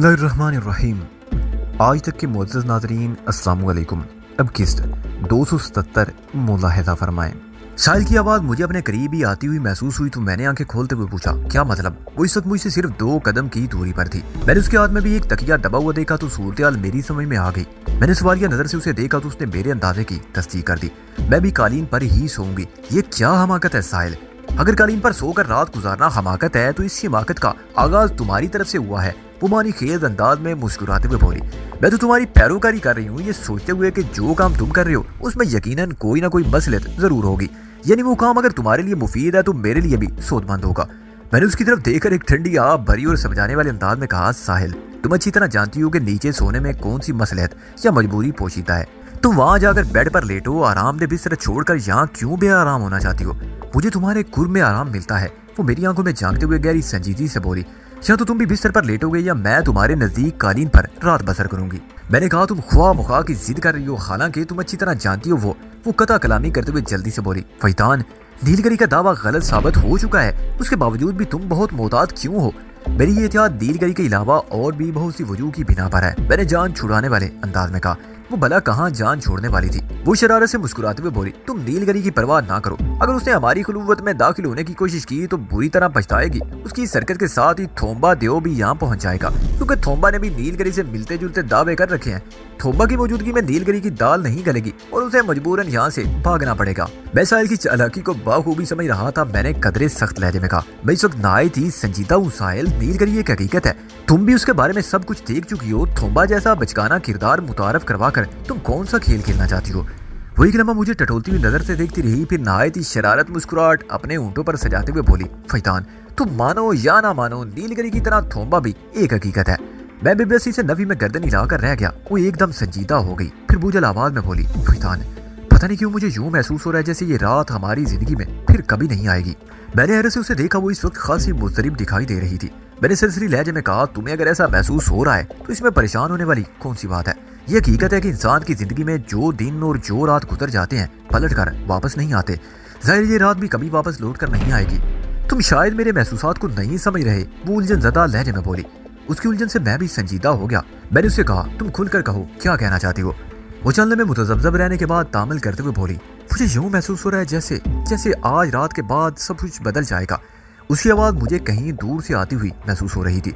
बिस्मिल्लाहिर्रहमानिर्रहीम। आज तक के मुअज़्ज़ज़ नाज़रीन अस्सलाम वालेकुम। अब किस्त 277 मुलाहिज़ा फरमाएं। साहिल की आवाज़ मुझे अपने करीब ही आती हुई महसूस हुई तो मैंने आंखें खोलते हुए पूछा, क्या मतलब? वो इस वक्त मुझसे सिर्फ 2 कदम की दूरी पर थी। मैंने उसके हाथ में भी एक तकिया दबा हुआ देखा तो सूरत-ए-हाल मेरी समझ में आ गई। मैंने सवालिया नजर से उसे देखा तो उसने मेरे अंदाजे की तस्दीक कर दी। मैं भी कालीन पर ही सोऊंगी। ये क्या हमाकत है साहिल? अगर कालीन पर सोकर रात गुजारना हमाकत है तो इस हिमाकत का आगाज तुम्हारी तरफ से हुआ है। वो मानी खेज अंदाज में मुस्कुराते हुए बोली, मैं तो तुम्हारी पैरोकारी कर रही हूँ ये सोचते हुए कि जो काम तुम कर रहे हो उसमें यकीनन कोई ना कोई मसलहत जरूर होगी, यानी वो काम अगर तुम्हारे लिए मुफीद है तो मेरे लिए भी सोदमंद होगा। मैंने उसकी तरफ देखकर एक ठंडी आग भरी और समझाने वाले अंदाज में कहा, साहिल तुम अच्छी तरह जानती हो कि नीचे सोने में कौन सी मसलहत या मजबूरी पोशीदा है। तुम वहां जाकर बेड पर लेटो, आरामदेह बिस्तर छोड़कर यहाँ क्यों बेआराम होना चाहती हो? मुझे तुम्हारे कुर्ब में आराम मिलता है। वो मेरी आंखों में झांकते हुए गहरी संजीदगी से बोली, या तो तुम भी बिस्तर पर लेटोगे या मैं तुम्हारे नजदीक कालीन पर रात बसर करूंगी। मैंने कहा, तुम ख्वाह मुखा की जिद कर रही हो, हालांकि तुम अच्छी तरह जानती हो। वो कता कलामी करते हुए जल्दी से बोली, फैतान नीलगिरी का दावा गलत साबित हो चुका है, उसके बावजूद भी तुम बहुत मोहतात क्यों हो? मेरी ये एहतियात नीलगिरी के अलावा और भी बहुत सी वजूह की बिना पर है। मैंने जान छुड़ाने वाले अंदाज में कहा। वो भला कहाँ जान छोड़ने वाली थी? वो शरारत से मुस्कुराते हुए बोली, तुम नीलगिरी की परवाह ना करो। अगर उसने हमारी खुलूवत में दाखिल होने की कोशिश की तो बुरी तरह पछताएगी। उसकी सरकत के साथ ही थोम्बा देव भी यहाँ पहुंच जाएगा, क्योंकि थोम्बा ने भी नीलगिरी से मिलते जुलते दावे कर रखे हैं। थोम्बा की मौजूदगी में नीलगिरी की दाल नहीं गलेगी और उसे मजबूरन यहाँ से भागना पड़ेगा। मैं साहिल की चालाकी को बाखूबी समझ रहा था। मैंने कदरे सख्त लहजे में कहा, मैं इस वक्त नहायत ही संजीदा हूँ साहिल, नीलगिरी एक हकीकत है। तुम भी उसके बारे में सब कुछ देख चुकी हो। थोम्बा जैसा बचकाना किरदार मुतारफ करवा कर तुम कौन सा खेल खेलना चाहती हो? वो एक लम्हा मुझे टटोलती हुई नजर से देखती रही, फिर नहायत ही शरारत मुस्कुराहट अपने ऊँटों पर सजाते हुए बोली, फैतान तुम मानो या ना मानो, नीलगिरी की तरह थोम्बा भी एक हकीकत है। मैं बेबसी से नफी में गर्दन हिलाकर रह गया। वो एकदम संजीदा हो गई, फिर बोझल आवाज में बोली, फैतान पता नहीं क्यों मुझे यूं महसूस हो रहा है जैसे ये रात हमारी जिंदगी में फिर कभी नहीं आएगी। मैंने हैरत से उसे देखा। वो इस वक्त खासी मुज़रिब दिखाई दे रही थी। मैंने सरसरी लहजे में कहा, तुम्हें अगर ऐसा महसूस हो रहा है तो इसमें परेशान होने वाली कौन सी बात है? ये हकीकत है कि इंसान की जिंदगी में जो दिन और जो रात गुजर जाते हैं पलट कर वापस नहीं आते। जाहिर ये रात भी कभी वापस लौट कर नहीं आएगी। तुम शायद मेरे महसूसात को नहीं समझ रहे, वो उलझन ज़दा लहजे में बोली। उसकी उलझन से मैं भी संजीदा हो गया। मैंने उससे कहा, तुम खुलकर कहो क्या कहना चाहती हो? वो चलने में मुतज़ब्ज़ब रहने के बाद तामिल करते हुए बोली, मुझे यूं महसूस हो रहा है जैसे आज रात के बाद सब कुछ बदल जाएगा। उसकी आवाज़ मुझे कहीं दूर से आती हुई महसूस हो रही थी।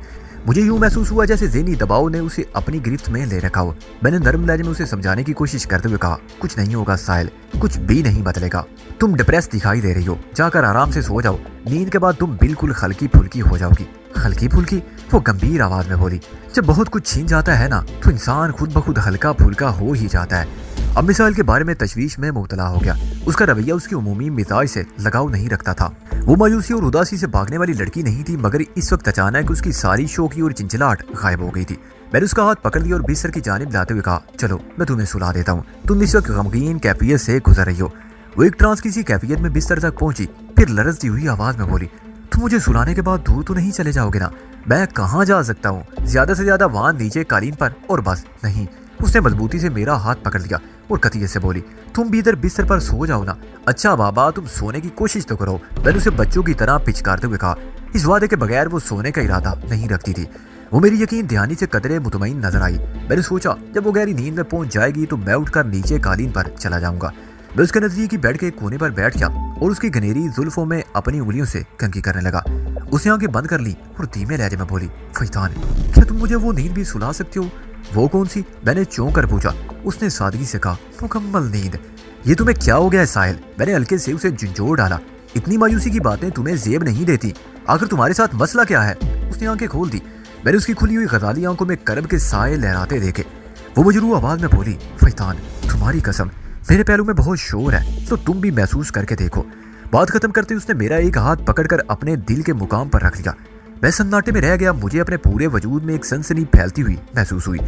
मुझे यूं महसूस हुआ जैसे ज़हनी दबाव ने उसे अपनी गिरफ्त में ले रखा हो। मैंने नरम लहजे में उसे समझाने की कोशिश करते हुए कहा, कुछ नहीं होगा साहिल, कुछ भी नहीं बदलेगा। तुम डिप्रेस दिखाई दे रही हो, जाकर आराम से सो जाओ। नींद के बाद तुम बिल्कुल हल्की फुल्की हो जाओगी। हल्की फुल्की? वो गंभीर आवाज में बोली, जब बहुत कुछ छीन जाता है ना तो इंसान खुद ब खुद हल्का फुल्का हो ही जाता है। अब मिसाल के बारे में तशवीश में मुब्तला हो गया। उसका रवैया उसकी उमूमी मिजाज से लगाव नहीं रखता था। वो मायूसी और उदासी से भागने वाली लड़की नहीं थी, मगर इस वक्त अचानक उसकी सारी शौकी और चिंचलाहट गायब हो गई थी। मैंने उसका हाथ पकड़ लिया और बिस्तर की जानिब लाते हुए कहा, चलो मैं तुम्हें सुला देता हूँ, तुम इस वक्त गमगीन कैफियत से गुजर रही हो। वो एक ट्रांस की सी कैफियत में बिस्तर तक पहुंची, फिर लरजती हुई आवाज में बोली, तुम मुझे सुलाने के बाद दूर तो नहीं चले जाओगे ना? मैं कहाँ जा सकता हूँ? ज्यादा से ज्यादा वहां नीचे कालीन पर, और बस। नहीं। उसने मजबूती से मेरा हाथ पकड़ लिया और कतियत से बोली, तुम भी इधर बिस्तर पर सो जाओ ना। अच्छा बाबा तुम सोने की कोशिश तो करो। मैंने उसे बच्चों की तरह पिचकारते हुए कहा। इस वादे के बगैर वो सोने का इरादा नहीं रखती थी। वो मेरी यकीन दहानी से कदरे मुतमईन नजर आई। मैंने सोचा जब वो गहरी नींद में पहुंच जाएगी तो मैं उठकर नीचे कालीन पर चला जाऊंगा। मैं उसके नजदीक ही बेड के कोने पर बैठ गया और उसकी घनेरी जुल्फों में अपनी उंगलियों से कंघी करने लगा। उसने आंखें बंद कर ली और धीमे लहजे में बोली, फैतान क्या तुम मुझे वो नींद भी सुला सकती हो? वो कौन सी? मैंने चौंक कर पूछा। उसने सादगी से कहा, मुकम्मल नींद। ये तुम्हें क्या हो गया है साहिल? मैंने हल्के से उसे झंझोड़ डाला। इतनी मायूसी की बातें तुम्हें जेब नहीं देती। आखिर तुम्हारे साथ मसला क्या है? उसने आंखें खोल दी। मैंने उसकी खुली हुई गजाली आंखों में करब के साए लहराते देखे। वो मजरू आवाज में बोली, फैतान तुम्हारी कसम मेरे पैरों में बहुत शोर है, तो तुम भी महसूस करके देखो। बात खत्म करते उसने मेरा एक हाथ पकड़कर अपने दिल के मुकाम पर रख लिया। मैं सन्नाटे में रह गया। मुझे अपने पूरे वजूद में एक सनसनी फैलती हुई महसूस हुई।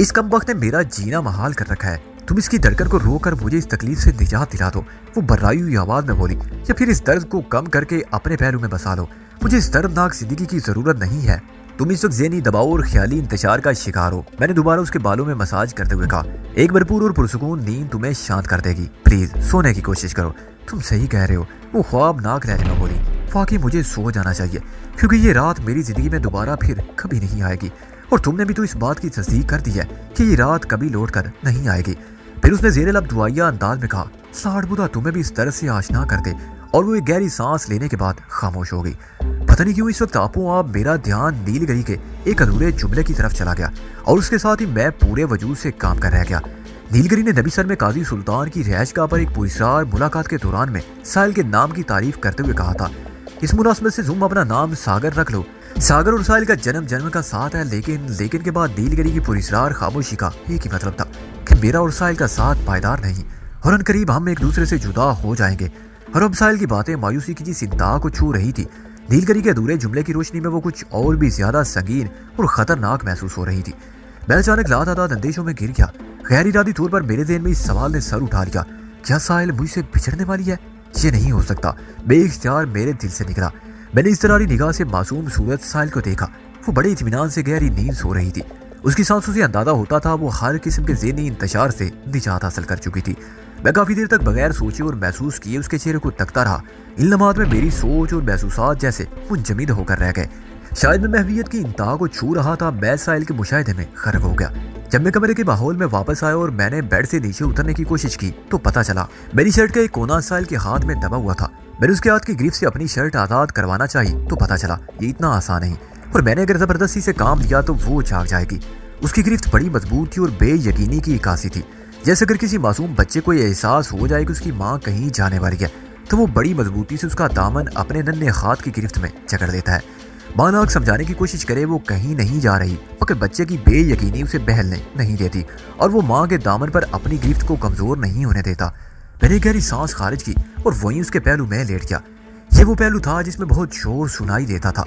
इस कमबख्त ने मेरा जीना महाल कर रखा है। तुम इसकी धड़कन को रोक कर मुझे इस तकलीफ से निजात दिला दो। वो बर्राई हुई आवाज में बोली, या फिर इस दर्द को कम करके अपने पैरों में बसा लो। मुझे इस दर्दनाक जिंदगी की जरूरत नहीं है। तुम इस वक्त ज़हनी दबाव और ख्याली इंतशार का शिकार हो। मैंने दोबारा उसके बालों में मसाज करते हुए कहा, एक भरपूर और पुरसुकून नींद तुम्हें शांत कर देगी। प्लीज सोने की कोशिश करो। तुम सही कह रहे हो। वो ख्वाबनाक लहजे में बोली, वाकई मुझे सो जाना चाहिए, क्योंकि ये रात मेरी जिंदगी में दोबारा फिर कभी नहीं आएगी। और तुमने भी तो इस बात की तस्दीक कर दी है कि ये रात कभी लौट कर नहीं आएगी। फिर उसने ज़ेरे लब दुआया अंदाज में कहा, साड़बुदा तुम्हें भी इस तरह से आशना कर दे। और वो एक गहरी सांस लेने के बाद खामोश हो गई। पता नहीं क्यों इस वक्त आपो आप मेरा ध्यान नीलगिरी के एक अधूरे जुमले की तरफ चला गया और उसके साथ ही मैं पूरे वजूद से काम कर रह गया। नीलगिरी ने नबीसर में काजी सुल्तान की रिहाइशगाह पर एक पुरस्कार मुलाकात के दौरान में साहिल के नाम की तारीफ करते हुए कहा था, इस मुनासिबत से तुम अपना नाम सागर रख लो। सागर और साहिल का जन्म का साथ है, लेकिन के बाद नीलगिरी की पुरस्कार खामोशी का एक ही मतलब था कि मेरा और साहिल का साथ पायदार नहीं और अनकरीब हम एक दूसरे से जुदा हो जाएंगे। और अब साहिल की बातें मायूसी की जिस इंतहा को छू रही थी, नीलगिरी के अधूरे जुमले की रोशनी में वो कुछ और भी ज्यादा संगीन और खतरनाक महसूस हो रही थी। मैं अचानक लातादाद अंदेशों में गिर गया। गैर इरादी तौर पर मेरे ज़हन में इस सवाल ने सर उठा लिया, क्या साहिल मुझसे बिछड़ने वाली है? ये नहीं हो सकता। बेइख्तियार मेरे दिल से निकला। मैंने इस तरह निगाह से मासूम सूरत साहिल को देखा। वो बड़े इत्मीनान से गहरी नींद सो रही थी। उसकी सांसों से अंदाजा होता था वो हर किस्म के ज़हनी इंतशार से निजात हासिल कर चुकी थी। मैं काफ़ी देर तक बगैर सोचे और महसूस किए उसके चेहरे को तकता रहा। इन लम्हात में मेरी सोच और महसूसात जैसे मुंजमद होकर रह गए। शायद मैं महवियत की इंतहा को छू रहा था। मैं साहिल के मुशाहिदे में गर्क हो गया। जब मैं कमरे के माहौल में वापस आया और मैंने बेड से नीचे उतरने की कोशिश की तो पता चला मेरी शर्ट का एक कोना साहिल के हाथ में दबा हुआ था। मैंने उसके हाथ की गिरफ्त से अपनी शर्ट आज़ाद करवाना चाहिए तो पता चला ये इतना आसान नहीं, और मैंने अगर जबरदस्ती से काम लिया तो वो जाग जाएगी। उसकी गिरफ्त बड़ी मजबूत थी और बेयकीनी की इकासी थी। जैसे अगर किसी मासूम बच्चे को यह एहसास हो जाए कि उसकी माँ कहीं जाने वाली है तो वो बड़ी मजबूती से उसका दामन अपने नन्हे हाथ की गिरफ्त में जकड़ लेता है। माँ नाक समझाने की कोशिश करे वो कहीं नहीं जा रही, मगर बच्चे की बेयकीनी उसे बहलने नहीं देती और वो माँ के दामन पर अपनी गिरफ्त को कमजोर नहीं होने देता। मैंने गहरी सांस खारिज की और वहीं उसके पहलू में लेट गया। ये वो पहलू था जिसमें बहुत शोर सुनाई देता था।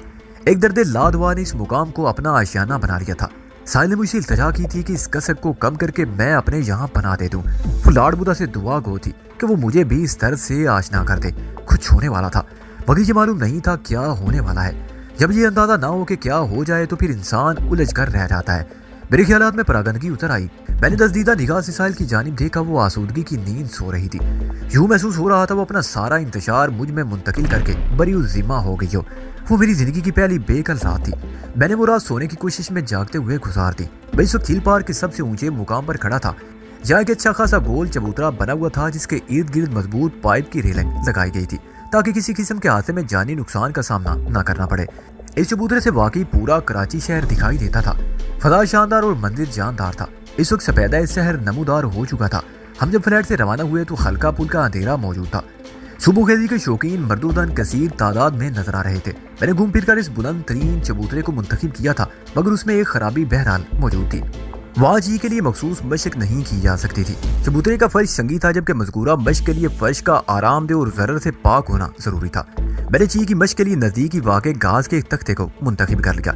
एक दर्द लादवा ने इस मुकाम को अपना आशियाना बना लिया था। साहिल ने मुझसे इल्तजा की थी कि इस कसक को कम करके मैं अपने यहाँ बना दे दूँ। वो लाडबुदा से दुआ गो थी कि वो मुझे भी इस दर्द से आशना कर दे। कुछ होने वाला था मगर ये मालूम नहीं था क्या होने वाला है। जब ये अंदाजा ना हो कि क्या हो जाए तो फिर इंसान उलझ कर रह जाता है। मेरे ख्यालात में परागंदगी उतर आई। मैंने दसदीदा निगाह से साहिल की जानिब देखा। वो आसूदगी की नींद सो रही थी। यूं महसूस हो रहा था वो अपना सारा इंतशार मुझ में मुंतकिल करके बरी जिम्मा हो गई हो। वो मेरी जिंदगी की पहली बेकल रात थी। मैंने वो रात सोने की कोशिश में जागते हुए गुजार दी। मैं इस वक्त हिल पार के सबसे ऊंचे मुकाम पर खड़ा था, जहाँ एक अच्छा खासा गोल चबूतरा बना हुआ था जिसके इर्द गिर्द मजबूत पाइप की रेलिंग लगाई गई थी ताकि किसी किस्म के हादसे में जानी नुकसान का सामना न करना पड़े। इस चबूतरे से वाकई पूरा कराची शहर दिखाई देता था। फजा शानदार और मंदिर जानदार था। इस वक्त सफेदा शहर नमूदार हो चुका था। हम जब फ्लैट से रवाना हुए तो हल्का पुल्का अंधेरा मौजूद था। सुबह खेजी के शौकीन मर्दोदन कसीर तादाद में नजर आ रहे थे। मैंने घूम फिर कर इस बुलंद तरीन चबूतरे को मुंतखब किया था, मगर उसमें एक खराबी बहरहाल मौजूद थी। वहाँ जी के लिए मखसूस मशक नहीं की जा सकती थी। चबूतरे का फर्श संगी था, जबकि मज़कूरा मश्क के लिए फर्श का आरामदेह और ज़रर से पाक होना जरूरी था। मैंने ची की मश्क के लिए नज़दीकी वाक़े घास के एक तख्ते को मुंतखब कर लिया।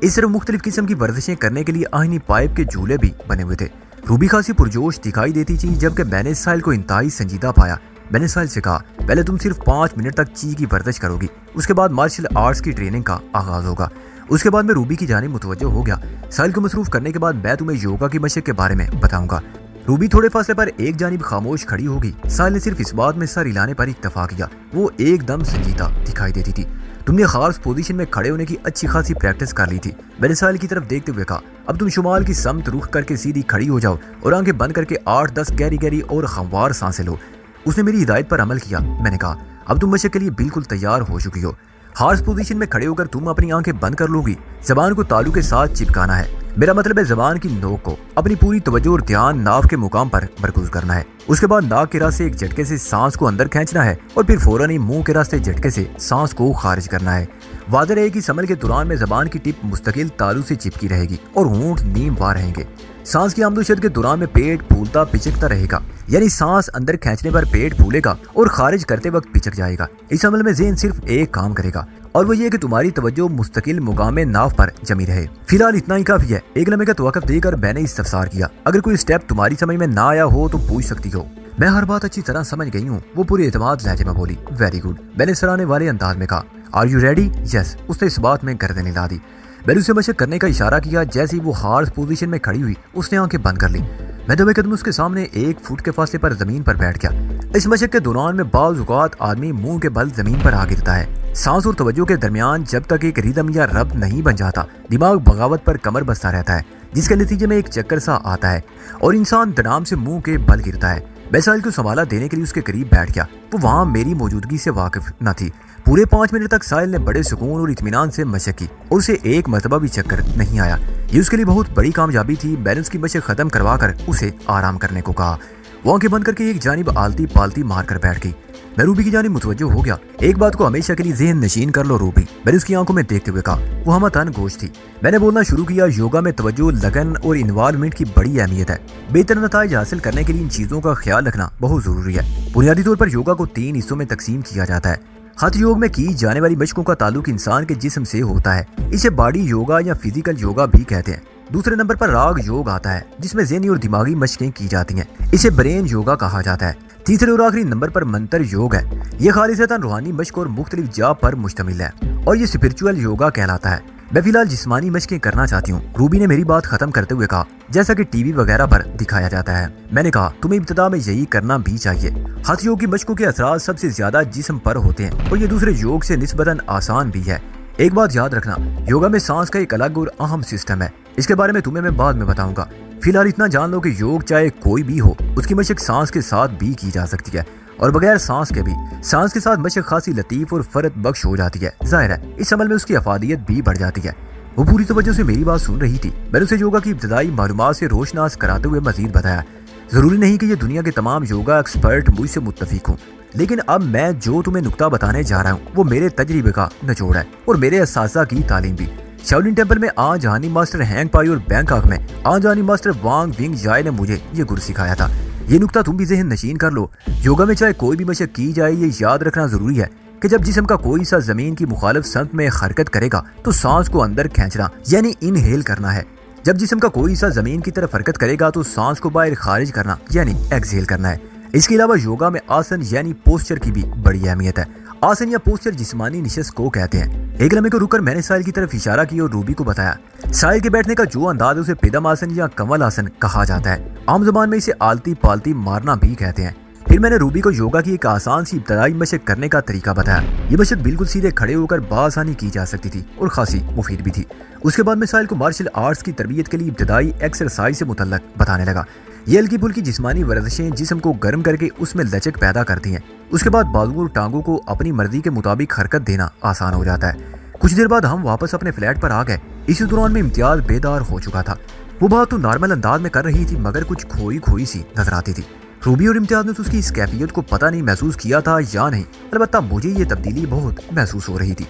इस तरह मुख्तलिफ किस्म की वर्जिशें करने के लिए आहिनी पाइप के झूले भी बने हुए थे। रूबी खासी पुरजोश दिखाई देती थी, जबकि मैंने साहिल को इंतहाई संजीदा पाया। मैंने साहिल से कहा, पहले तुम सिर्फ 5 मिनट तक ची की वर्जिश करोगी, उसके बाद मार्शल आर्ट्स की ट्रेनिंग का आगाज होगा। उसके बाद मैं रूबी की जानिब मुतवज्जो हो गया। साहिल को मसरूफ करने के बाद मैं तुम्हें योगा की मशक के बारे में बताऊंगा। रूबी थोड़े फासले पर एक जानिब खामोश खड़ी होगी। साहिल ने सिर्फ इस बात में सर हिलाने पर इत्तफा किया। वो एकदम संजीदा दिखाई देती थी। तुमने खास पोजीशन में खड़े होने की अच्छी खासी प्रैक्टिस कर ली थी। मैंने साहिल की तरफ देखते हुए कहा, अब तुम शुमाल की समत रुख करके सीधी खड़ी हो जाओ और आंखें बंद करके 8-10 गहरी गहरी और हमवार सांसें लो। उसने मेरी हिदायत पर अमल किया। मैंने कहा, अब तुम मशक के लिए बिल्कुल तैयार हो चुकी हो। हार्स पोजीशन में खड़े होकर तुम अपनी आंखें बंद कर लोगी। जबान को तालू के साथ चिपकाना है। मेरा मतलब है जबान की नोक को अपनी पूरी तवज्जो और ध्यान नाव के मुकाम पर मरकूज करना है। उसके बाद नाक के रास्ते एक झटके से सांस को अंदर खींचना है और फिर फौरन ही मुंह के रास्ते झटके से सांस को खारिज करना है। वाज़ेह रहे कि समल के दौरान में जबान की टिप मुस्तकिल तालू से चिपकी रहेगी और होंठ नीम वार रहेंगे। सांस की आमदोशद के दौरान में पेट फूलता पिचकता रहेगा, यानी सांस अंदर खींचने पर पेट फूलेगा और खारिज करते वक्त पिचक जाएगा। इस अमल में ज़हन सिर्फ एक काम करेगा और वो ये कि तुम्हारी तवज्जो मुस्तकिल मुकाम नाव पर जमी रहे। फिलहाल इतना ही काफी है। एक लम्हे का तवक्कुफ देकर मैंने इस्तफसार किया, अगर कोई स्टेप तुम्हारी समझ में ना आया हो तो पूछ सकती हो। मैं हर बात अच्छी तरह समझ गई हूँ, वो पूरे एतमाद लहजे में बोली। वेरी गुड, मैंने सराहने वाले अंदाज में कहा। Are you ready? यस। उसने इस बात में गर्दन हिला दी। मैंने उसे मशक करने का इशारा किया। जैसे ही वो हार्स पोजीशन में खड़ी हुई उसने आंखें बंद कर ली। मैं दबे कदम उसके सामने 1 फुट के फासले पर जमीन पर बैठ गया। इस मशक के दौरान में बाज़ औक़ात आदमी मुंह के बल जमीन पर आ गिरता है। सांस और तवज्जो के दरमियान जब तक एक रिदम या रब्त नहीं बन जाता, दिमाग बगावत पर कमर बसता रहता है, जिसके नतीजे में एक चक्कर सा आता है और इंसान दराम से मुंह के बल गिरता है। मैं साहिल को संभाला देने के लिए उसके करीब बैठ गया। वो वहाँ मेरी मौजूदगी से वाकिफ न थी। पूरे 5 मिनट तक साहिल ने बड़े सुकून और इत्मीनान से मशक की और उसे एक मरतबा भी चक्कर नहीं आया। ये उसके लिए बहुत बड़ी कामयाबी थी। मैंने उसकी मशक खत्म करवा कर उसे आराम करने को कहा। वो आंखें बंद करके एक जानिब आलती पालती मार कर बैठ गई। मैं रूबी की जानिब मुतवज्जो हो गया। एक बात को हमेशा के लिए ज़हन नशीन कर लो रूबी, मैंने उसकी आंखों में देखते हुए कहा। वो हमतन गोश थी। मैंने बोलना शुरू किया, योगा में तवज्जो, लगन और इन्वॉल्वमेंट की बड़ी अहमियत है। बेहतर नताइज हासिल करने के लिए इन चीज़ों का ख्याल रखना बहुत ज़रूरी है। बुनियादी तौर पर योगा को 3 हिस्सों में तकसीम किया जाता है। हथ योग में की जाने वाली मशकों का ताल्लुक इंसान के जिस्म से होता है। इसे बॉडी योगा या फिजिकल योगा भी कहते हैं। दूसरे नंबर पर राग योग आता है, जिसमें ज़हनी और दिमागी मशकें की जाती हैं। इसे ब्रेन योगा कहा जाता है। तीसरे और आखिरी नंबर पर मंत्र योग है। ये खालिसतन रूहानी मशक और मुख्तलिफ जाप पर मुश्तमिल है और ये स्पिरिचुअल योगा कहलाता है। मैं फिलहाल जिस्मानी मशकें करना चाहती हूँ, रूबी ने मेरी बात खत्म करते हुए कहा, जैसा कि टीवी वगैरह पर दिखाया जाता है। मैंने कहा, तुम्हें इब्तिदा में यही करना भी चाहिए। हथ योग की मशकों के असरात सबसे ज्यादा जिस्म पर होते हैं और ये दूसरे योग से निस्बतन आसान भी है। एक बात याद रखना, योगा में सांस का एक अलग और अहम सिस्टम है। इसके बारे में तुम्हें मैं बाद में बताऊंगा। फिलहाल इतना जान लो कि योग चाहे कोई भी हो, उसकी मशक सांस के साथ भी की जा सकती है और बगैर सांस के भी। सांस के साथ मशक खासी लतीफ और फरत बख्श हो जाती है। जाहिर है इस अमल में उसकी अफादियत भी बढ़ जाती है। वो पूरी तवज्जो से मेरी बात सुन रही थी। मैंने उसे योगा की इब्तिदाई मालूमात से रोशनास कराते हुए मजीद बताया, जरूरी नहीं कि ये दुनिया के तमाम योगा एक्सपर्ट मुझसे मुत्तफिक हों, लेकिन अब मैं जो तुम्हें नुक्ता बताने जा रहा हूँ वो मेरे तजर्बे का निचोड़ है और मेरे असासा की तालीम भी। शाओलिन टेंपल में आज जानी मास्टर हैंग पाई और बैंकॉक में आज जानी मास्टर वांग विंग जाय ने मुझे ये गुर सिखाया था। ये नुक्ता तुम भी ज़हन नशीन कर लो। योगा में चाहे कोई भी मशक की जाए, ये याद रखना जरूरी है कि जब जिस्म का कोई सा जमीन की मुखालिफ सतह में हरकत करेगा तो सांस को अंदर खींचना यानी इनहेल करना है। जब जिस्म का कोई सा जमीन की तरफ हरकत करेगा तो सांस को बाहर खारिज करना यानी एक्सहेल करना है। इसके अलावा योगा में आसन यानी पोस्चर की भी बड़ी अहमियत है। आसन या पोस्चर जिस्मानी निशस्त को कहते हैं। एक लम्हे को रुककर मैंने साहिल की तरफ इशारा किया और रूबी को बताया, साहिल के बैठने का जो अंदाज है उसे पिदम आसन या कमल आसन कहा जाता है। आम जुबान में इसे आलती पालती मारना भी कहते हैं। फिर मैंने रूबी को योगा की एक आसान सी इब्तदाई मशक करने का तरीका बताया। ये मशक बिल्कुल सीधे खड़े होकर बासानी की जा सकती थी और खासी मुफीद भी थी। उसके बाद मैं साहिल को मार्शल आर्ट्स की तरबियत के लिए इब्तदाई एक्सरसाइज से मुतल्लक बताने लगा। ये हल्की फुल्की जिस्मानी वर्जिशें जिस्म को गर्म करके उसमें लचक पैदा करती हैं। उसके बाद बाजू और टांगों को अपनी मर्जी के मुताबिक हरकत देना आसान हो जाता है। कुछ देर बाद हम वापस अपने फ्लैट पर आ गए। इसी दौरान में इम्तियाज बेदार हो चुका था। वो बात तो नॉर्मल अंदाज में कर रही थी मगर कुछ खोई खोई सी नजर आती थी। रूबी और इम्तियाज ने तो उसकी इस कैफियत को पता नहीं महसूस किया था या नहीं, अलबत्ता मुझे ये तब्दीली बहुत महसूस हो रही थी।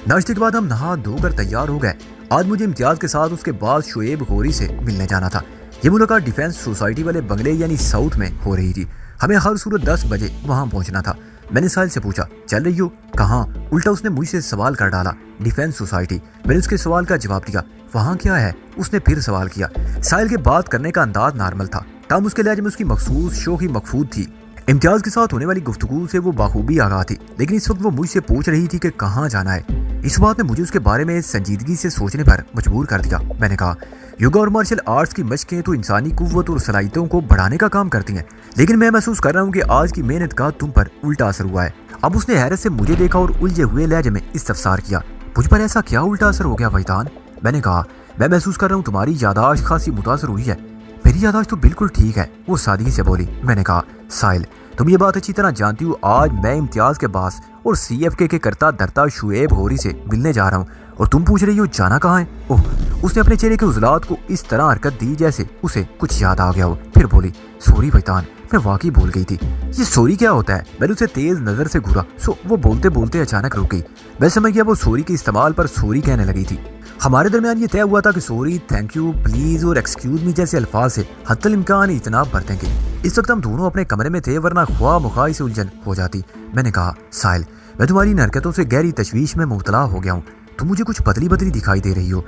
नाश्ते के बाद हम नहा धोकर तैयार हो गए। आज मुझे इम्तियाज के साथ उसके बाद शुएब गौरी से मिलने जाना था। ये मुलाकात डिफेंस सोसाइटी वाले बंगले यानी साउथ में हो रही थी। हमें हर सूरत 10 बजे वहाँ पहुँचना था। मैंने साहिल से पूछा, चल रही हो? कहाँ? उल्टा उसने मुझसे सवाल कर डाला, डिफेंस सोसाइटी। मैंने उसके सवाल का जवाब दिया, वहाँ क्या है? उसने फिर सवाल किया। साहिल के बात करने का अंदाज नॉर्मल था, तब उसके लहजे में उसकी मखसूस शोखी मखफूद थी। इम्तियाज के साथ होने वाली गुफ्तगू से वो बाखूबी आगाह थी, लेकिन इस वक्त वो मुझसे पूछ रही थी कि कहाँ जाना है। इस बात ने मुझे उसके बारे में संजीदगी से सोचने पर मजबूर कर दिया। मैंने कहा, योगा और मार्शल आर्ट्स की मशकें तो इंसानी कुव्वत और सलाहियतों को बढ़ाने का काम करती हैं, लेकिन मैं महसूस कर रहा हूँ कि आज की मेहनत का तुम पर उल्टा असर हुआ है। अब उसने हैरत से मुझे देखा और उलझे हुए लहजे में इस्तफसार किया, मुझ पर ऐसा क्या उल्टा असर हो गया फैतान? मैंने कहा, मैं महसूस कर रहा हूँ तुम्हारी यादाश्त खासी मुतासर हुई है। मेरी यादाश्त तो बिल्कुल ठीक है, वो सादगी से बोली। मैंने कहा, साहिल तुम ये बात अच्छी तरह जानती हो, आज मैं इम्तियाज के पास और CFK के करता धरता शुएब गौरी से मिलने जा रहा हूँ और तुम पूछ रही हो जाना कहाँ है? ओह, उसने अपने चेहरे के उजलात को इस तरह हरकत दी जैसे उसे कुछ याद आ गया हो। फिर बोली, सॉरी फैतान, मैं वाकई भूल गई थी। ये सॉरी क्या होता है? मैंने उसे तेज नजर से घूरा। वो बोलते बोलते अचानक रुक गई। मैं समझ गया वो सॉरी के इस्तेमाल पर सॉरी कहने लगी थी। हमारे दरमियान ये तय हुआ था कि सॉरी, थैंक यू, प्लीज और एक्सक्यूज मी जैसे अल्फाज से हत्तल इम्कान इजनाब बरतेंगे। इस वक्त हम दोनों अपने कमरे में थे, वरना ख्वाह मुखाई से उलझन हो जाती। मैंने कहा, साहिल मैं तुम्हारी इन हरकतों से गहरी तशवीश में मुब्तला हो गया हूँ। तुम मुझे कुछ बदली बदली दिखाई दे रही हो।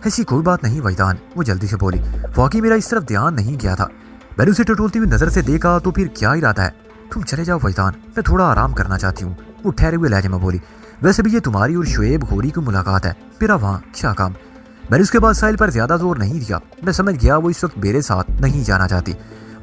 ऐसी कोई बात नहीं वैदान, वो जल्दी से बोली। वाकई मेरा इस तरफ ध्यान नहीं गया था। मैंने उसे टटोलती हुई नजर से देखा, तो फिर क्या इरादा है? तुम चले जाओ वैदान, मैं थोड़ा आराम करना चाहती हूँ, वो ठहरे हुए लहजे में बोली। वैसे भी ये तुम्हारी और शुएब गौरी की मुलाकात है, मेरा वहाँ क्या काम? मैंने उसके बाद साहिल पर ज्यादा जोर नहीं दिया। मैं समझ गया वो इस वक्त मेरे साथ नहीं जाना चाहती।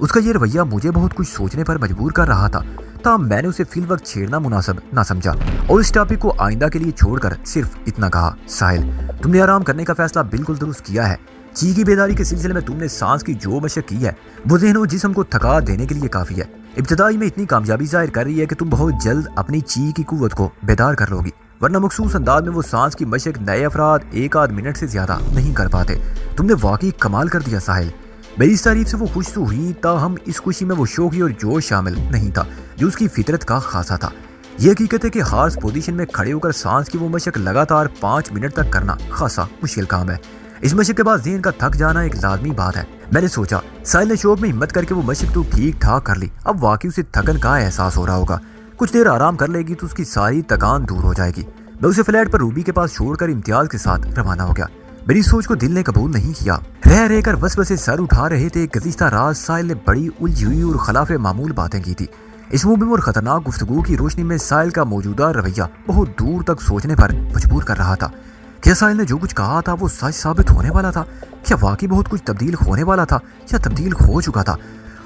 उसका ये रवैया मुझे बहुत कुछ सोचने पर मजबूर कर रहा था। तब मैंने उसे फिल वक्त छेड़ना मुनासिब ना समझा और इस टॉपिक को आइंदा के लिए छोड़कर सिर्फ इतना कहा, साहिल तुमने आराम करने का फैसला बिल्कुल दुरुस्त किया है। ची की बेदारी के सिलसिले में तुमने सांस की जो मशक की है वो ज़हन और जिस्म को थका देने के लिए काफ़ी है। इब्तदाई में इतनी कामयाबी जाहिर कर रही है कि तुम बहुत जल्द अपनी ची की कुव्वत को बेदार कर लोगी, वरना मखसूस अंदाज में वो सांस की मशक नए अफराद एक आध मिनट से ज्यादा नहीं कर पाते। तुमने वाकई कमाल कर दिया साहिल। मेरी इस तारीफ से वो खुश तो हुई, ताहम इस खुशी में वो शौकी और जोश शामिल नहीं था जो उसकी फितरत का खासा था। यह हकीकत है कि हार्स पोजीशन में खड़े होकर सांस की वो मशक लगातार 5 मिनट तक करना खासा मुश्किल काम है। इस मशक के बाद ज़हन का थक जाना एक लाजमी बात है। मैंने सोचा साहिल ने शौक में हिम्मत करके वो मशक तो ठीक ठाक कर ली, अब वाकई उसे थकन का एहसास हो रहा होगा। कुछ देर आराम कर लेगी तो उसकी सारी थकान दूर हो जाएगी। मैं उसे फ्लैट पर रूबी के पास छोड़कर इम्तियाज के साथ रवाना हो गया। मेरी सोच को दिल ने कबूल नहीं किया। रह रहकर वसवसे सर उठा रहे थे। गुज़िश्ता रात साहिल ने बड़ी उलझी हुई और खिलाफ मामूल बातें की थी। इस मुबहिम और खतरनाक गुफ्तगू की रोशनी में साहिल का मौजूदा रवैया बहुत दूर तक सोचने पर मजबूर कर रहा था। क्या साहिल ने जो कुछ कहा था वो सच साबित होने वाला था? क्या वाकई बहुत कुछ तब्दील होने वाला था या तब्दील हो चुका था?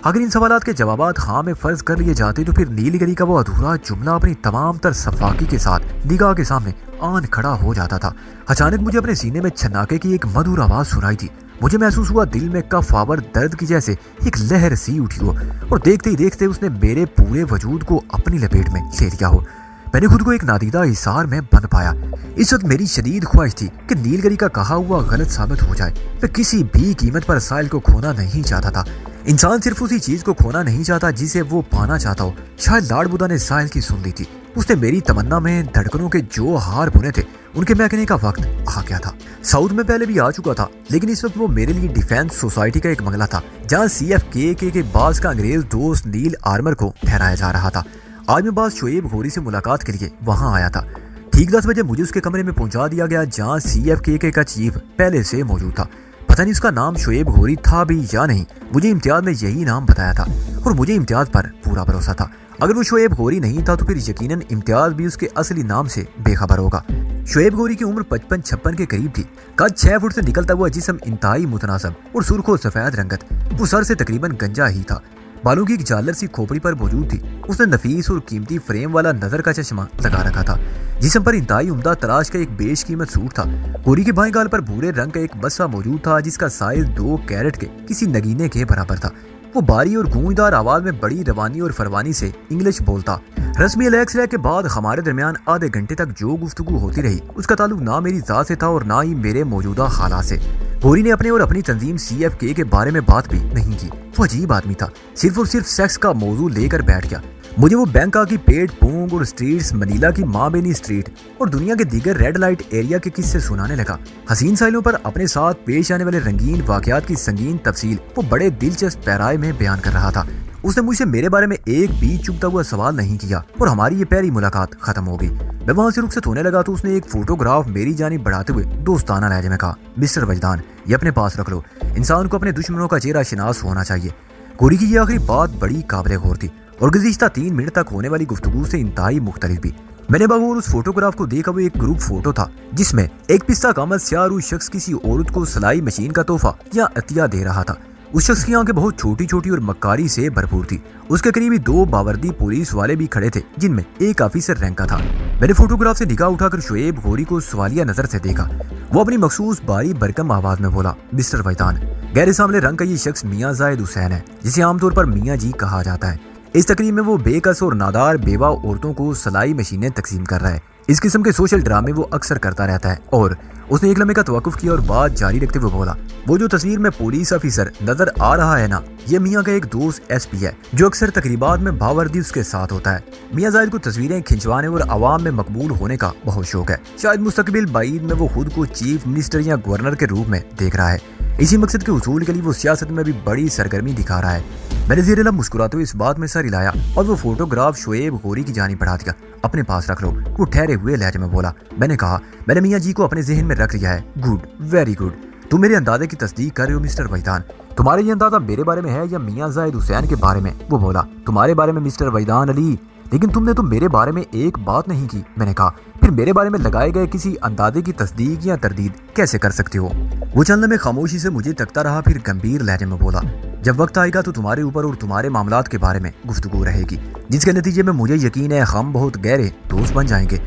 अगर इन सवालात के जवाबात हाँ में फर्ज कर लिए जाते तो फिर नीलगिरी का वो अधूरा जुमला अपनी तमाम तर सफाकी के साथ निगाह के सामने आन खड़ा हो जाता था। अचानक मुझे अपने सीने में छन्नाके की एक मधुर आवाज सुनाई थी। मुझे महसूस हुआ दिल में कफ आवर दर्द की जैसे एक लहर सी उठी हो और देखते ही देखते उसने मेरे पूरे वजूद को अपनी लपेट में ले लिया हो। मैंने खुद को एक नादीदा हिसार में बंद पाया। इस वक्त मेरी शदीद ख्वाहिश थी कि नीलगिरी का कहा हुआ गलत साबित हो जाए। मैं किसी भी कीमत पर साहिल को खोना नहीं चाहता था। इंसान सिर्फ उसी चीज को खोना नहीं चाहता जिसे वो पाना चाहता हो। शायद लाड बुदा ने साहिल की सुन ली थी। उसने मेरी तमन्ना में धड़कनों के जो हार बुने थे उनके महकने का वक्त आ गया था। साउथ में पहले भी आ चुका था, लेकिन इस वक्त वो मेरे लिए डिफेंस सोसाइटी का एक बंगला था जहाँ CFKK के बास का अंग्रेज दोस्त नील आर्मर को ठहराया जा रहा था। आज मैं बास शोएब घोरी से मुलाकात के लिए वहाँ आया था। ठीक 10 बजे मुझे उसके कमरे में पहुंचा दिया गया जहाँ CFKK का चीफ पहले से मौजूद था। पता नहीं उसका नाम शोएब घोरी था भी या नहीं, मुझे इम्तियाज ने यही नाम बताया था और मुझे इम्तियाज पर पूरा भरोसा था। अगर वो शोएब घोरी नहीं था तो फिर यकीनन इम्तियाज भी उसके असली नाम से बेखबर होगा। शोएब घोरी की उम्र 55-56 के करीब थी। कद 6 फुट से निकलता हुआ जिस्म इंतहाई मुतनासब और सुर्ख और सफेद रंगत। वो सर से तकरीबन गंजा ही था। बालों की एक झालर सी खोपड़ी पर मौजूद थी। उसने नफीस और कीमती फ्रेम वाला नजर का चश्मा लगा रखा था। जिस्म पर इंतहाई उम्दा तराश का एक बेशकीमत सूट था। घोरी के बाएं गाल पर भूरे रंग का एक बस्सा मौजूद था जिसका साइज 2 कैरेट के किसी नगीने के बराबर था। वो बारी और गूंजदार आवाज में बड़ी रवानी और फरवानी से इंग्लिश बोलता। रस्मी अलैक्सरा के बाद हमारे दरमियान आधे घंटे तक जो गुफ्तगू होती रही उसका ताल्लुक ना मेरी जात से था और ना ही मेरे मौजूदा हालात से। घोरी ने अपने और अपनी तंजीम CFK के बारे में बात भी नहीं की। वो अजीब आदमी था, सिर्फ और सिर्फ सेक्स का मौजू लेकर बैठ गया। मुझे वो बैंकॉक की पेट पोंग और स्ट्रीट्स, मनीला की माबेनी स्ट्रीट और दुनिया के दीगर रेड लाइट एरिया के किस्से सुनाने लगा। हसीन साहिलों पर अपने साथ पेश आने वाले रंगीन वाकयात की संगीन तफसील वो बड़े दिलचस्प पैराए में बयान कर रहा था। उसने मुझसे मेरे बारे में एक भी चुभता हुआ सवाल नहीं किया और हमारी ये पहली मुलाकात खत्म हो गई। मैं वहां से रुखसत होने लगा तो उसने एक फोटोग्राफ मेरी जानिब बढ़ाते हुए दोस्ताना लहजे में कहा, मिस्टर वजदान, ये अपने पास रख लो। इंसान को अपने दुश्मनों का चेहरा शिनास होना चाहिए। घोरी की ये आखिरी बात बड़ी काबिल गौर थी और गुज़िश्ता 3 मिनट तक होने वाली गुफ्तगू से इंतहाई मुख्तलिफ भी। मैंने बगौर उस फोटोग्राफ को देखा। वो एक ग्रुप फोटो था जिसमें एक पिस्ता कामत स्यारू शख्स किसी औरत को सिलाई मशीन का तोहफा या अतिया दे रहा था। उस शख्स की आंखें बहुत छोटी छोटी और मक्कारी से भरपूर थी। उसके करीब 2 बावर्दी पुलिस वाले भी खड़े थे जिनमें एक ऑफिसर रैंक का था। मैंने फोटोग्राफ से निगाह उठाकर शोएब घोरी को सवालिया नजर से देखा। वो अपनी मखसूस बारी बरकम आवाज में बोला, मिस्टर वजदान, गहरे सामने रंग का ये शख्स मियाँ जाहिद हुसैन है जिसे आमतौर पर मियाँ जी कहा जाता है। इस तकरीब में वो बेकस और नादार बेवा औरतों को सिलाई मशीनें तकसीम कर रहा है। इस किस्म के सोशल ड्रामे वो अक्सर करता रहता है। और उसने एक लम्हे का तवक्कुफ किया और बात जारी रखते हुए बोला, वो जो तस्वीर में पुलिस ऑफिसर नजर आ रहा है ना, ये मियाँ का एक दोस्त SP है जो अक्सर तकरीबात में बावर्दी उसके साथ होता है। मियाँ जाहिद को तस्वीरें खिंचवाने और आवाम में मकबूल होने का बहुत शौक है। शायद मुस्तकबिल बाईद में वो खुद को चीफ मिनिस्टर या गवर्नर के रूप में देख रहा है। इसी मकसद के उसूल के लिए वो सियासत में भी बड़ी सरगर्मी दिखा रहा है। मैंने ज़ेरे लब मुस्कुराते हुए इस बात में सर हिलाया और वो फोटोग्राफ शोएब घोरी की जानिब बढ़ा दिया। अपने पास रख लो। वो ठहरे हुए लहजे में बोला। मैंने कहा, मैंने मियाँ जी को अपने जहन में रख लिया है। Good, very good. तुम मेरे अंदाजे की तस्दीक कर रहे हो मिस्टर वजदान। तुम्हारा ये अंदाजा मेरे बारे में है या मियाँ जाहिद हुसैन के बारे में? वो बोला, तुम्हारे बारे में मिस्टर वजदान अली। लेकिन तुमने तो मेरे बारे में एक बात नहीं की। मैंने कहा, फिर मेरे बारे में लगाए गए किसी अंदाजे की तस्दीक या तरदीद कैसे कर सकते हो? वो चंद में खामोशी से मुझे तकता रहा, फिर गंभीर लहजे में बोला, जब वक्त आएगा तो तुम्हारे ऊपर और तुम्हारे मामलात के बारे में गुफ्तगू रहेगी, जिसके नतीजे में मुझे यकीन है हम बहुत गहरे दोस्त बन जाएंगे।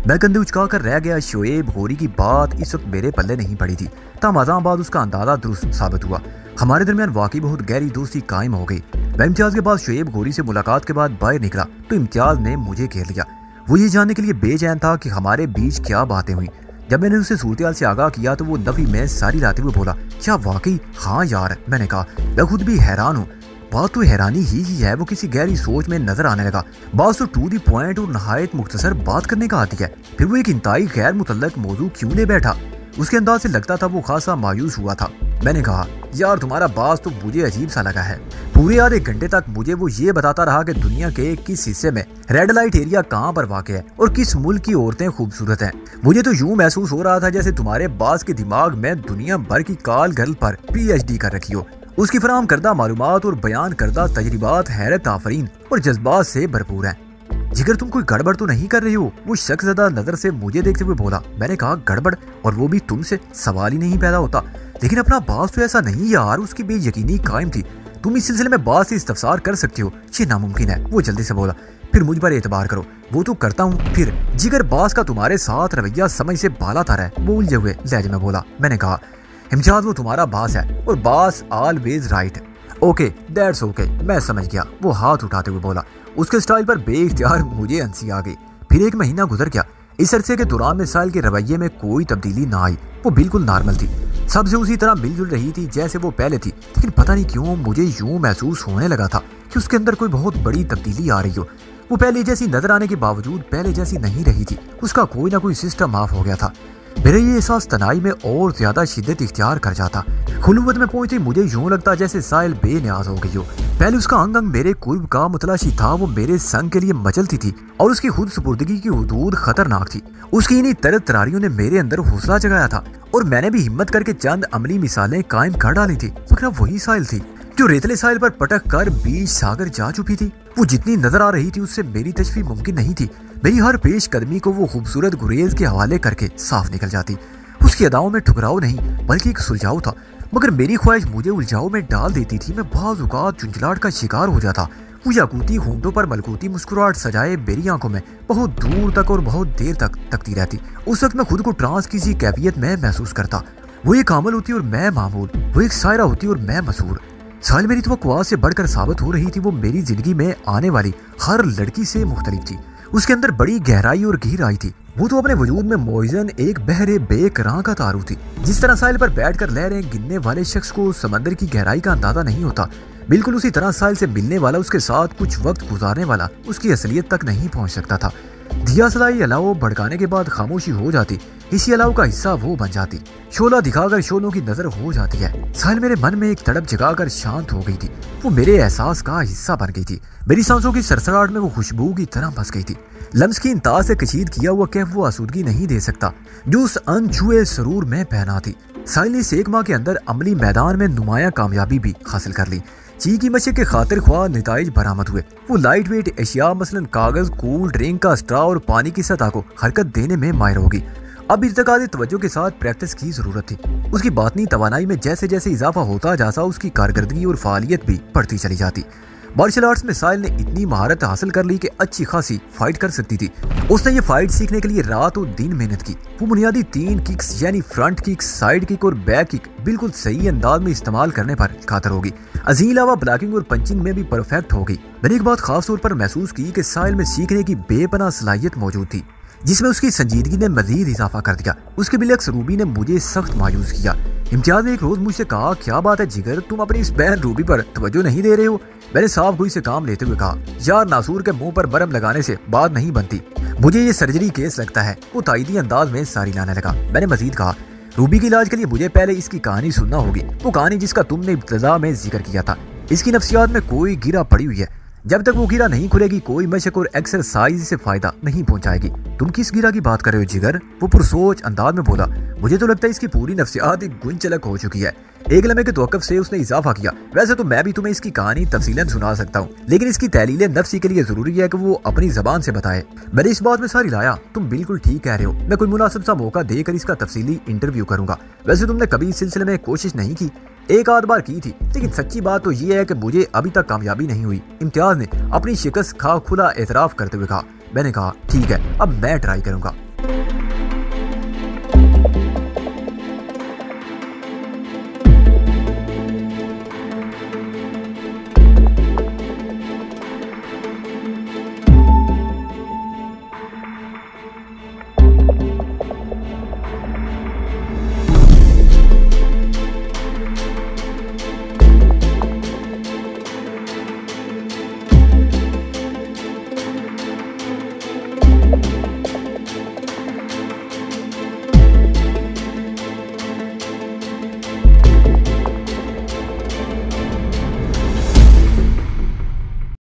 मैं कंधे उचका कर रह गया। शोएब गौरी की बात इस वक्त मेरे पल्ले नहीं पड़ी थी। तमाज़ां बाद उसका अंदाजा दुरुस्त साबित हुआ। हमारे दरमियान वाकई बहुत गहरी दोस्ती कायम हो गई। मैं इम्तियाज के बाद शोएब गौरी से मुलाकात के बाद बाहर निकला तो इम्तियाज ने मुझे घेर लिया। वो ये जानने के लिए बेचैन था कि हमारे बीच क्या बातें हुई। जब मैंने उसे सूरत से आगाह किया तो वो नफी में सारी लाते हुए बोला, क्या वाकई? हाँ यार। मैंने कहा, मैं खुद भी हैरान हूँ। बात तो हैरानी ही है। वो किसी गहरी सोच में नजर आने लगा। बात तो टू दी पॉइंट और नहायत मुख्तसर बात करने का आती है, फिर वो एक इंतहाई गैर मुतल्लक मौजू क्यों ले बैठा? उसके अंदाज से लगता था वो खासा मायूस हुआ था। मैंने कहा, यार तुम्हारा बात तो मुझे अजीब सा लगा है। पूरे आधे घंटे तक मुझे वो ये बताता रहा कि दुनिया के किस हिस्से में रेड लाइट एरिया कहाँ पर वाक़ है और किस मुल्क की औरतें खूबसूरत हैं। मुझे तो यूं महसूस हो रहा था जैसे तुम्हारे बास के दिमाग में दुनिया भर की काल गर्ल पर PhD कर रखी हो। उसकी फराहम करदा मालूमात और बयान करदा तजर्बात हैरत आफरीन और जज्बात से भरपूर हैं। जिगर तुम कोई गड़बड़ तो नहीं कर रही हो? वो शख्सज़दा नजर से मुझे देखते हुए बोला। मैंने कहा, गड़बड़? और वो भी तुमसे? सवाल ही नहीं पैदा होता। लेकिन अपना बास तो ऐसा नहीं यार। उसकी बेयकीनी कायम थी। तुम इस सिलसिले में बास से इस्तफसार कर सकते हो, ये नामुमकिन है। वो जल्दी से बोला, फिर मुझ पर एतबार करो। वो तो करता हूँ। फिर जिगर बास का तुम्हारे साथ रवैया समझ से बाला तारा है। वो उलझे हुए लहजे में बोला। मैंने कहा, इम्तियाज वो तुम्हारा बास है और बास always right. Okay that's okay, मैं समझ गया। वो हाथ उठाते हुए बोला। उसके स्टाइल पर बेइख्तियार मुझे हंसी आ गई। फिर एक महीना गुजर गया। इस अरसे के दौरान मिसाइल के रवैये में कोई तब्दीली ना आई। वो बिल्कुल नॉर्मल थी, सबसे उसी तरह मिलजुल रही थी जैसे वो पहले थी। लेकिन पता नहीं क्यों मुझे यूं महसूस होने लगा था कि उसके अंदर कोई बहुत बड़ी तब्दीली आ रही हो। वो पहले जैसी नजर आने के बावजूद पहले जैसी नहीं रही थी। उसका कोई ना कोई सिस्टम ऑफ हो गया था। मेरा ये एहसास तनाई में और ज्यादा शिद्दत इख्तियार कर जाता। खुलवत में पहुंचते मुझे यूं लगता जैसे साहिल बेनियाज हो गई हो। पहले उसका अंग अंग मेरे कुर्ब का मुतलाशी था। वो मेरे संग के लिए मचलती थी और उसकी खुद सुपुर्दगी की हुदूद खतरनाक थी। उसकी इन्हीं तरह तरारियों ने मेरे अंदर हौसला जगाया था और मैंने भी हिम्मत करके चंद अमली मिसालें कायम कर डाली थी। मगर वही साहिल थी जो रेतले साहिल पर पटक कर बीच सागर जा चुकी थी। वो जितनी नजर आ रही थी उससे मेरी तशफी मुमकिन नहीं थी। मेरी हर पेश कदमी को वो खूबसूरत गुरेज के हवाले करके साफ निकल जाती। उसकी अदाओं में ठुकराव नहीं बल्कि एक सुलझाव था। मगर मेरी ख्वाहिश मुझे उलझाव में डाल देती थी। मैं बाज़ औक़ात चुंचलाहट का शिकार हो जाता। वो याकूती होंठों पर मलकूती मुस्कुराहट सजाए मेरी आंखों में बहुत दूर तक और बहुत देर तक तकती रहती। उस वक्त मैं खुद को ट्रांस की सी कैफियत में महसूस करता। वो एक कामल होती और मैं मामूल। वो एक सायरा होती और मैं मसूर। साहिल मेरी तवक्कुआत से बढ़कर साबित हो रही थी। वो मेरी जिंदगी में आने वाली हर लड़की से मुख्तलिफ थी। उसके अंदर बड़ी गहराई और गहराई थी। वो तो अपने वजूद में मौजन एक बहरे बेकरां का तारू थी। जिस तरह साहिल पर बैठकर लहरें गिनने वाले शख्स को समंदर की गहराई का अंदाजा नहीं होता, बिल्कुल उसी तरह साहिल से मिलने वाला, उसके साथ कुछ वक्त गुजारने वाला उसकी असलियत तक नहीं पहुंच सकता था। दिया सलाई अलाव भड़काने के बाद खामोशी हो जाती। इसी अलाव का हिस्सा वो बन जाती। शोला दिखाकर शोलों की नजर हो जाती है। साहिल मेरे मन में एक तड़प जगाकर शांत हो गई थी। वो मेरे एहसास का हिस्सा बन गई थी। मेरी सांसों की सरसराहट में वो खुशबू की तरह बस गई थी। लम्स की इंतहा से कशीद किया हुआ कैफ वो आसूदगी नहीं दे सकता जो उस अनछुए सरूर में पहना थी। साहिल ने इस एक माह के अंदर अमली मैदान में नुमाया कामयाबी भी हासिल कर ली। ची की मशक के खातिर ख्वाह नताइज बरामद हुए। वो लाइट वेट एशिया मसलन कागज, कूल ड्रिंक का स्ट्रा और पानी की सतह को हरकत देने में माहिर होगी। अब इर्तिकादी तवज्जो के साथ प्रैक्टिस की जरूरत थी। उसकी बातनी तवानाई में जैसे जैसे इजाफा होता जाता उसकी कारकर्दगी और फालियत भी बढ़ती चली जाती। मार्शल आर्ट्स में साहिल ने इतनी महारत हासिल कर ली कि अच्छी खासी फाइट कर सकती थी। उसने ये फाइट सीखने के लिए रात और दिन मेहनत की। वो बुनियादी 3 किक्स यानी फ्रंट किक, साइड किक और बैक किक बिल्कुल सही अंदाज में इस्तेमाल करने पर खातर होगी। अजीम अलावा ब्लॉकिंग और पंचिंग में भी परफेक्ट हो गई। मैंने एक बात खास तौर पर महसूस की कि साहिल में सीखने की बेपनाह सलाहियत मौजूद थी जिसमें उसकी संजीदगी ने मजीद इजाफा कर दिया। उसके बिलक्स रूबी ने मुझे सख्त मायूस किया। इम्तियाज ने एक रोज मुझसे कहा, क्या बात है जिगर, तुम अपनी इस बहन रूबी पर तवज्जो नहीं दे रहे हो? मैंने साफ गोई से काम लेते हुए कहा, यार नासूर के मुंह पर मरहम लगाने से बात नहीं बनती, मुझे ये सर्जरी केस लगता है। वो ताइदी अंदाज में सारी लाने लगा। मैंने मजीद कहा, रूबी के इलाज के लिए मुझे पहले इसकी कहानी सुनना होगी, वो कहानी जिसका तुमने इब्तिदा में जिक्र किया था। इसकी नफ्सियात में कोई गिरा पड़ी हुई है। जब तक वो गिरा नहीं खुलेगी कोई मशक और एक्सरसाइज से फायदा नहीं पहुंचाएगी। तुम किस गिरा की बात कर रहे हो जिगर? वो पुरसोच अंदाज में बोला। मुझे तो लगता है इसकी पूरी नफ्सियात एक गुंचलक हो चुकी है। एक लम्हे के तवक्कुफ से उसने इजाफा किया, वैसे तो मैं भी तुम्हें इसकी कहानी तफसीलन सुना सकता हूँ, लेकिन इसकी तहलील नफ्सी के लिए जरूरी है कि वो अपनी जबान से बताए। मैंने इस बात में सारी लाया, तुम बिल्कुल ठीक कह रहे हो, मैं कोई मुनासिब सा मौका देकर इसका तफसीली इंटरव्यू करूंगा। वैसे तुमने कभी इस सिलसिले में कोशिश नहीं की? एक आध बार की थी, लेकिन सच्ची बात तो ये है कि मुझे अभी तक कामयाबी नहीं हुई। इम्तियाज ने अपनी शिकस्त खा खुला एतराफ करते हुए कहा। मैंने कहा ठीक है, अब मैं ट्राई करूंगा।